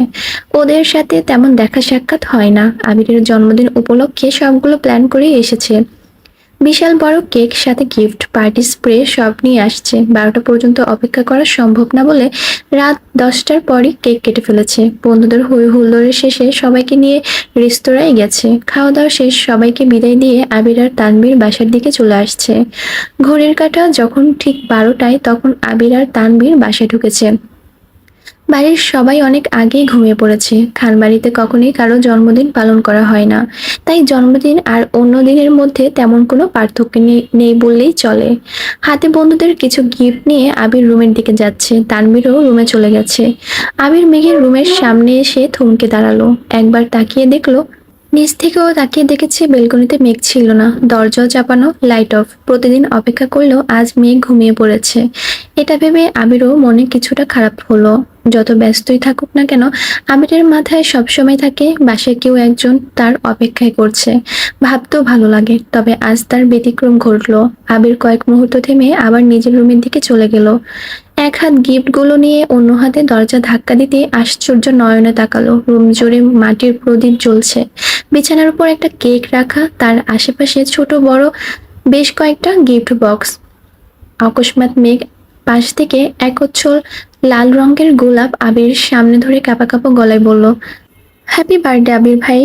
ওদের সাথে তেমন দেখা সাক্ষাৎ হয় না। আবিরের জন্মদিন উপলক্ষে সবগুলো প্ল্যান করেই এসেছে। বিশাল বড় কেক, সাথে গিফট, পার্টি স্প্রে সব নিয়ে আসছে। 12টা পর্যন্ত অপেক্ষা করা সম্ভব না বলে রাত 10টার পরই কেক কেটে ফেলেছে। বন্ধুদের হই হুল্লোড়ের শেষে সবাইকে নিয়ে রেস্তোরাঁয় গেছে। খাওয়া দাওয়া শেষ, সবাইকে বিদায় দিয়ে আবির আর তানভীর বাসার দিকে চলে আসছে। ঘড়ির কাঁটা যখন ঠিক 12টায়, তখন আবির আর তানভীর বাসায় ঢুকেছে। বাড়ির সবাই অনেক আগেই ঘুমিয়ে পড়েছে। খানবাড়িতে কখনোই কারো জন্মদিন পালন করা হয় না, তাই জন্মদিন আর অন্য দিনের মধ্যে তেমন কোনো পার্থক্য নেই বললেই চলে। হাতে বন্ধুদের কিছু গিফট নিয়ে আবির রুমের দিকে যাচ্ছে, তানভীরও রুমে চলে গেছে। আবির মেঘের রুমের সামনে এসে থমকে দাঁড়ালো, একবার তাকিয়ে দেখলো, নিচ থেকেও তাকিয়ে দেখেছে বেলকনিতে মেঘ ছিল না, দরজাও চাপানো, লাইট অফ। প্রতিদিন অপেক্ষা করলেও আজ মেঘ ঘুমিয়ে পড়েছে। এটা ভেবে আবিরও মনে কিছুটা খারাপ হলো। যত ব্যস্তই থাকুক না কেন, আবিরের মাথায় সবসময় থাকে বাসায় কেউ একজন তার অপেক্ষায় করছে। ভাবতেও ভালো লাগে। তবে আজ তার ব্যতিক্রম ঘটলো। আবির কয়েক মুহূর্ত থেমে আবার নিজের রুমের দিকে চলে গেল। এক হাত গিফটগুলো নিয়ে অন্য হাতে দরজা ধাক্কা দিতে আশ্চর্য নয়নে তাকালো। রুম জুড়ে মাটির প্রদীপ জ্বলছে, বিছানার উপর একটা কেক রাখা, তার আশেপাশে ছোট বড় বেশ কয়েকটা গিফট বক্স। অকস্মাৎ মেঘ পাশ থেকে এক উচ্ছল লাল রঙের গোলাপ আবির সামনে ধরে কাঁপা কাঁপা গলায় বলল, হ্যাপি বার্থডে আবির ভাই।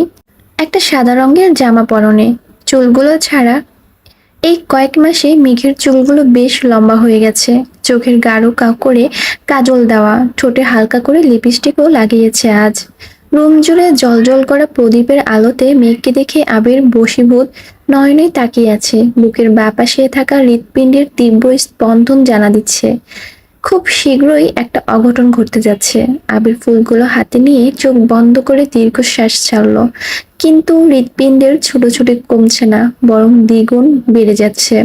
একটা সাদা রঙের জামা পরনে, চুলগুলো ছাড়া। এই কয়েক মাসে মেঘের চুলগুলো বেশ লম্বা হয়ে গেছে, চোখের গাঢ় করে কাজল দেওয়া, ঠোঁটে হালকা করে লিপস্টিকও লাগিয়েছে আজ। রুম জুড়ে জ্বলজ্বল করা প্রদীপের আলোতে মেঘকে দেখে আবির বশীভূত নয়নে তাকিয়ে আছে। বুকের বাঁ পাশে থাকা হৃৎপিণ্ডের তীব্র স্পন্দন জানা দিচ্ছে খুব শীঘ্রই একটা অঘটন ঘটতে যাচ্ছে। আবির ফুলগুলো হাতে নিয়ে চোখ বন্ধ করে দীর্ঘশ্বাস ছাড়লো, কিন্তু হৃৎপিণ্ডের ছোটাছুটি কমছে না, বরং দ্বিগুণ বেড়ে যাচ্ছে।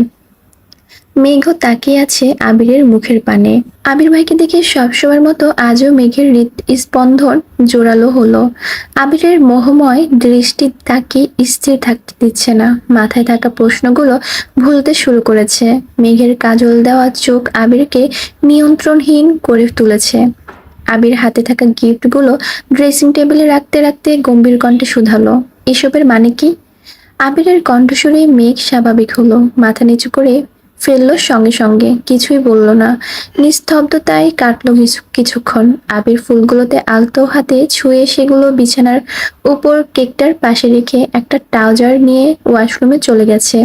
মেঘও তাকিয়ে আছে আবিরের মুখের পানে। আবির ভাইকে দেখে সবসময়ের মতো আজও মেঘের হৃৎস্পন্দন জোরালো হলো। আবিরের মোহময় দৃষ্টি তাকে স্থির থাকতে দিচ্ছে না, মাথায় থাকা প্রশ্নগুলো ভুলতে শুরু করেছে। মেঘের কাজল দেওয়া চোখ আবিরকে নিয়ন্ত্রণহীন করে তুলেছে। আবির হাতে থাকা গিফটগুলো ড্রেসিং টেবিলে রাখতে রাখতে গম্ভীর কণ্ঠে শুধালো, এসবের মানে কি? আবিরের কণ্ঠস্বরে মেঘ স্বাভাবিক হলো, মাথা নিচু করে ফেললো, সঙ্গে সঙ্গে কিছুই বলল না। নিস্তব্ধতায় কাটলো কিছুক্ষণ। আবির ফুলগুলোতে আলতো হাতে ছুঁয়ে সেগুলো বিছানার উপর কেকটার পাশে রেখে একটা ট্রাউজার নিয়ে ওয়াশরুমে চলে গেছে।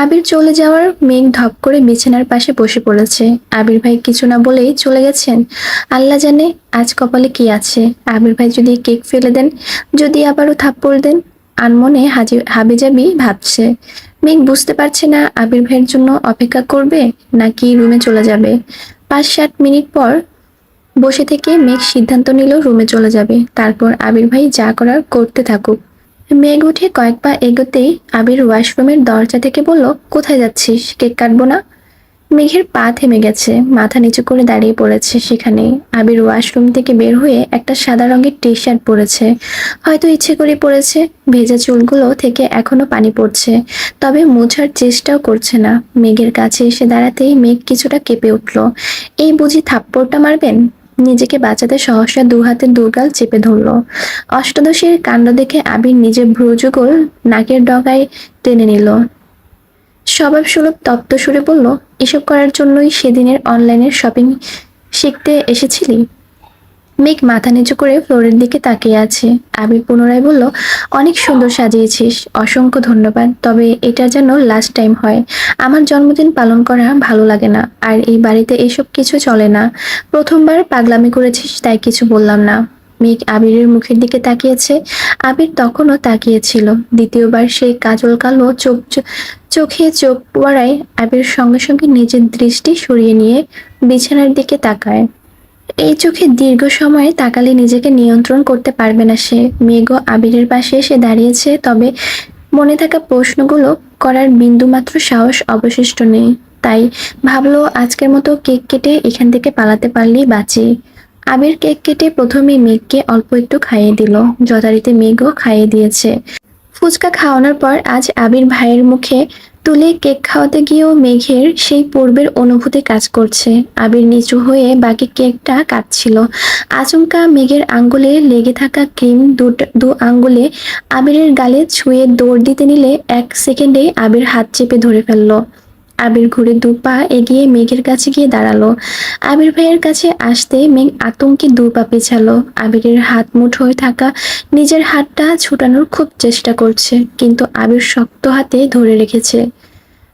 আবির চলে যাওয়ার মেঘ ধপ করে বিছানার পাশে বসে পড়েছে। আবির ভাই কিছু না বলেই চলে গেছেন। আল্লাহ জানে আজ কপালে কি আছে। আবির ভাই যদি কেক ফেলে দেন, যদি আবারও থাপ্পড় দেন, আনমনে হাবিজাবি ভাবছে। মেঘ বুঝতে পারছে না আবির ভাইয়ের জন্য অপেক্ষা করবে নাকি রুমে চলে যাবে। 5-7 মিনিট পর বসে থেকে মেঘ সিদ্ধান্ত নিল রুমে চলে যাবে, তারপর আবির ভাই যা করার করতে থাকুক। মেঘ উঠে কয়েক পা এগোতেই আবির ওয়াশরুমের দরজা থেকে বলল, কোথায় যাচ্ছিস? কেক কাটবো না? মেঘের পা থেমে গেছে, মাথা নিচু করে দাঁড়িয়ে পড়েছে সেখানেই। আবির ওয়াশরুম থেকে বের হয়ে একটা সাদা রঙের টি শার্ট পরেছে, হয়তো ইচ্ছে করে পরেছে। ভেজা চুলগুলো থেকে এখনো পানি পড়ছে, তবে মোছার চেষ্টাও করছে না। মেঘের কাছে এসে দাঁড়াতেই মেঘ কিছুটা কেঁপে উঠল। এই বুঝি থাপ্পড়টা মারবেন? নিজেকে বাঁচাতে সহসা দু হাতে দুর্গাল চেপে ধরল। অষ্টাদশীর কাণ্ড দেখে আবির নিজের ভ্রুযুগল নাকের ডগায় টেনে নিল। স্বভাবসুলভ তপ্ত সুরে বলল, এসব করার জন্যই সেদিনের অনলাইনের শপিং শিখতে এসেছিলি? মেঘ মাথা নিচু করে ফ্লোরের দিকে তাকিয়ে আছে। আবির পুনরায় বলল, অনেক সুন্দর সাজিয়েছিস, অসংখ্য ধন্যবাদ, তবে এটা যেন লাস্ট টাইম হয়। আমার জন্মদিন পালন করা ভালো লাগে না, আর এই বাড়িতে এসব কিছু চলে না। প্রথমবার পাগলামি করেছিস তাই কিছু বললাম না। মেঘ আবিরের মুখের দিকে তাকিয়েছে। আবির তখনও তাকিয়েছিল। দ্বিতীয়বার সেই কাজল কালো চোখে চোখ পড়ায় আবির সঙ্গে সঙ্গে নিজের দৃষ্টি সরিয়ে নিয়ে বিছানার দিকে তাকায়। এই চোখে দীর্ঘ সময় তাকালে নিজেকে নিয়ন্ত্রণ করতে পারবে না সে। মেঘও আবিরের পাশে এসে দাঁড়িয়েছে, তবে মনে থাকা প্রশ্নগুলো করার বিন্দুমাত্র সাহস অবশিষ্ট নেই। তাই ভাবলো আজকের মতো কেক কেটে এখান থেকে পালাতে পারলেই বাঁচি। আবির কেক কেটে প্রথমে মেঘকে অল্প একটু খাইয়ে দিল, যথারীতি মেঘও খাইয়ে দিয়েছে। ফুচকা খাওয়ানোর পর আজ আবির ভাইয়ের মুখে তুলে কেক খাওয়াতে গিয়েও মেঘের সেই পূর্বের অনুভূতি কাজ করছে। আবির নিচু হয়ে বাকি কেকটা কাটছিল। আচমকা মেঘের আঙ্গুলে লেগে থাকা ক্রিম দু আঙ্গুলে আবিরের গালে ছুঁয়ে দৌড় দিতে নিলে 1 সেকেন্ডে আবির হাত চেপে ধরে ফেললো। আবির ঘুরে 2 পা এগিয়ে মেঘের কাছে গিয়ে দাঁড়ালো। আবির ভাইয়ের কাছে আসতে মেঘ আতঙ্কে 2 পা পিছালো। আবিরের হাত মুঠোয় থাকা নিজের হাতটা ছুটানোর খুব চেষ্টা করছে, কিন্তু আবির শক্ত হাতে ধরে রেখেছে।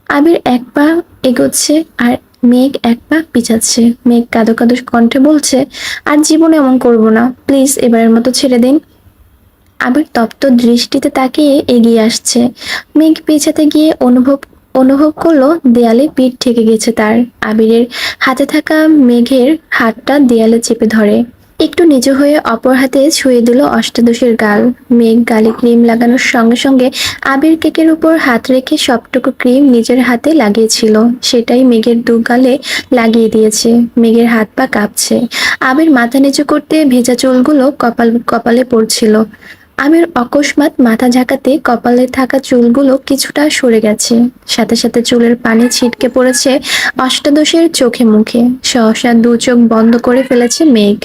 আবির 1 পা এগোচ্ছে আর মেঘ এক পা পিছাচ্ছে। মেঘ কাঁদো কাঁদো কণ্ঠে বলছে, আর জীবনে এমন করব না, প্লিজ এবারের মতো ছেড়ে দিন। আবির তপ্ত দৃষ্টিতে তাকিয়ে এগিয়ে আসছে। মেঘ পেছাতে গিয়ে অনুভব অনুভব করলো দেয়ালে পিঠ ঠেকে গেছে তার। আবিরের হাতে থাকা মেঘের হাতটা দেয়ালে চেপে ধরে। একটু নিচু হয়ে অপর হাতে ছুঁয়ে দিল অষ্টাদশের গাল। মেঘ গালে ক্রিম লাগানোর সঙ্গে সঙ্গে আবির কেকের উপর হাত রেখে সবটুকু ক্রিম নিজের হাতে লাগিয়েছিল, সেটাই মেঘের দু গালে লাগিয়ে দিয়েছে। মেঘের হাত পা কাঁপছে। আবির মাথা নিচু করতে ভেজা চুলগুলো কপালে পড়ছিল। আবির অকস্মাৎ মাথা ঝাঁকাতে কপালে থাকা চুলগুলো কিছুটা সরে গেছে। সাথে সাথে চুলের পানি ছিটকে পড়েছে অষ্টাদশের চোখে মুখে। সহসা দু চোখ বন্ধ করে ফেলেছে মেঘ।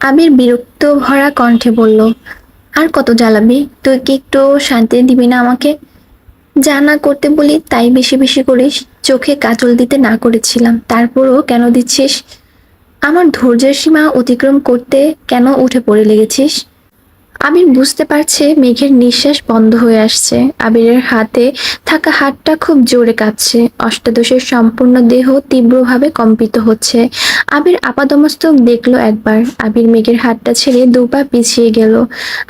আবির বিরক্ত ভরা কণ্ঠে বলল, আর কত জ্বালাবি? তুই কি একটু শান্তি দিবি না আমাকে? যা না করতে বলি তাই বেশি বেশি করিস। চোখে কাজল দিতে না করেছিলাম, তারপরও কেন দিচ্ছিস? আমার ধৈর্যের সীমা অতিক্রম করতে কেন উঠে পড়ে লেগেছিস? আবির বুঝতে পারছে মেঘের নিঃশ্বাস বন্ধ হয়ে আসছে। আবিরের হাতে থাকা হাতটা খুব জোরে কাঁপছে। অষ্টাদশের সম্পূর্ণ দেহ তীব্রভাবে কম্পিত হচ্ছে। আবির আপাদমস্তক দেখলো একবার। আবির মেঘের হাতটা ছেড়ে দু পা পিছিয়ে গেল।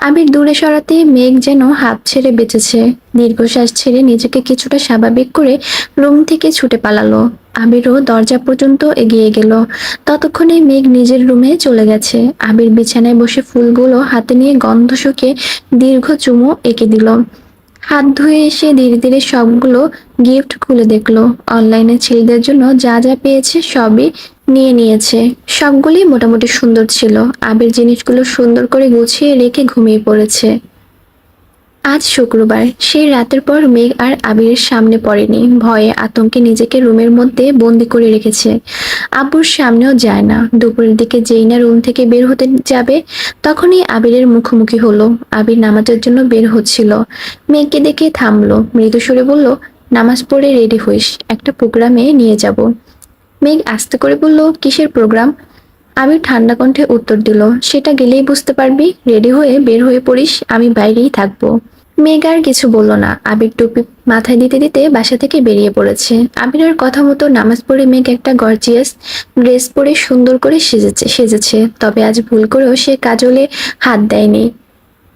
আবির দূরে সরাতে মেঘ যেন হাঁপ ছেড়ে বেঁচেছে। দীর্ঘশ্বাস ছেড়ে নিজেকে কিছুটা স্বাভাবিক করে রুম থেকে ছুটে পালালো। আবিরও দরজা পর্যন্ত এগিয়ে গেল। ততক্ষণে মেঘ নিজের রুমে চলে গেছে। আবির বিছানায় বসে ফুলগুলো হাতে নিয়ে গন্ধ শুকে দীর্ঘ চুমু এঁকে দিল। হাত ধুয়ে এসে ধীরে ধীরে সবগুলো গিফট খুলে দেখলো। অনলাইনে ছেলেদের জন্য যা যা পেয়েছে সবই নিয়ে নিয়েছে। সবগুলি মোটামুটি সুন্দর ছিল। আবির জিনিসগুলো সুন্দর করে গুছিয়ে রেখে ঘুমিয়ে পড়েছে। আজ শুক্রবার। সেই রাতের পর মেঘ আর আবিরের সামনে পড়েনি। ভয়ে আতঙ্কে নিজেকে রুমের মধ্যে বন্দি করে রেখেছে। আব্বুর সামনেও যায় না। দুপুরের দিকে যেই না রুম থেকে বের হতে যাবে, তখনই আবিরের মুখোমুখি হলো। আবির নামাজের জন্য বের হচ্ছিল। মেঘকে দেখে থামলো, মৃদু সুরে বলল, নামাজ পড়ে রেডি হইস, একটা প্রোগ্রামে নিয়ে যাব। মেঘ আস্তে করে বলল, কিসের প্রোগ্রাম? আবির ঠান্ডা কণ্ঠে উত্তর দিল, সেটা গেলেই বুঝতে পারবি। রেডি হয়ে বের হয়ে পড়িস, আমি বাইরেই থাকবো। মেঘ আর কিছু বলল না। আবির টুপি মাথায় দিতে দিতে বাসা থেকে বেরিয়ে পড়েছে। আবিরের কথা মতো নামাজ পড়ে মেঘ একটা গর্জিয়াস ড্রেস পরে সুন্দর করে সেজেছে। তবে আজ ভুল করেও সে কাজলে হাত দেয়নি।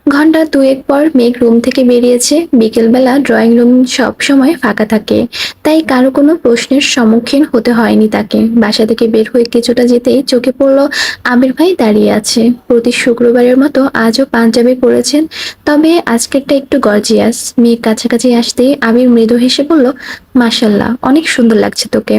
ঘন্টা দুয়েক পর মেঘ রুম থেকে বেরিয়েছে। বিকেলবেলা ড্রয়িং রুম সব সময় ফাঁকা থাকে, তাই কারো কোনো প্রশ্নের সম্মুখীন হতে হয়নি তাকে। বাসা থেকে বের হয়ে কিছুটা যেতেই চোখে পড়ল আবির ভাই দাঁড়িয়ে আছে। প্রতি শুক্রবারের মতো আজও পাঞ্জাবি পরেছেন, তবে আজকেরটা একটু গর্জিয়াস। মেঘ কাছাকাছি আসতেই আবির মৃদু হেসে বলল, মাশাল্লাহ, অনেক সুন্দর লাগছে তোকে।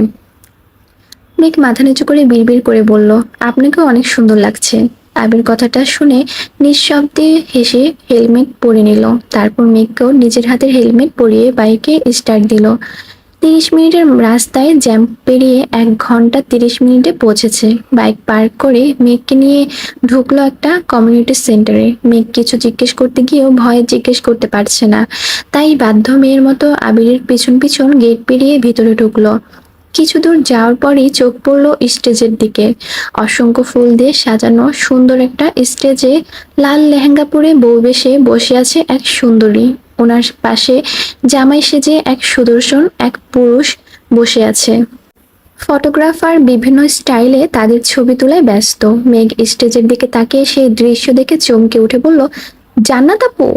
মেঘ মাথা নিচু করে বিড়বিড় করে বলল, আপনাকেও অনেক সুন্দর লাগছে। আবির কথাটা শুনে নিঃশব্দে হেসে হেলমেট পরে নিল। তারপর মেঘকেও নিজের হাতের হেলমেট পরিয়ে বাইকে স্টার্ট দিল। 30 মিনিটের রাস্তায় জ্যাম পেরিয়ে 1 ঘন্টা 30 মিনিটে পৌঁছেছে। বাইক পার্ক করে মেঘকে নিয়ে ঢুকলো একটা কমিউনিটি সেন্টারে। মেঘ কিছু জিজ্ঞেস করতে গিয়েও ভয়ে জিজ্ঞেস করতে পারছে না, তাই বাধ্য মেয়ের মতো আবিরের পিছন পিছন গেট পেরিয়ে ভিতরে ঢুকলো। কিছু দূর যাওয়ার পরেই চোখ পড়ল স্টেজের দিকে। অসংখ্য ফুল দিয়ে সাজানো সুন্দর একটা স্টেজে লাল লেহেঙ্গা পরে বউ বেশে বসে আছে এক সুন্দরী। ওনার পাশে জামাই সেজে এক সুদর্শন এক পুরুষ বসে আছে। ফটোগ্রাফার বিভিন্ন স্টাইলে তাদের ছবি তোলায় ব্যস্ত। মেঘ স্টেজের দিকে তাকিয়ে সেই দৃশ্য দেখে চমকে উঠে বলল, জান্নাত আপু।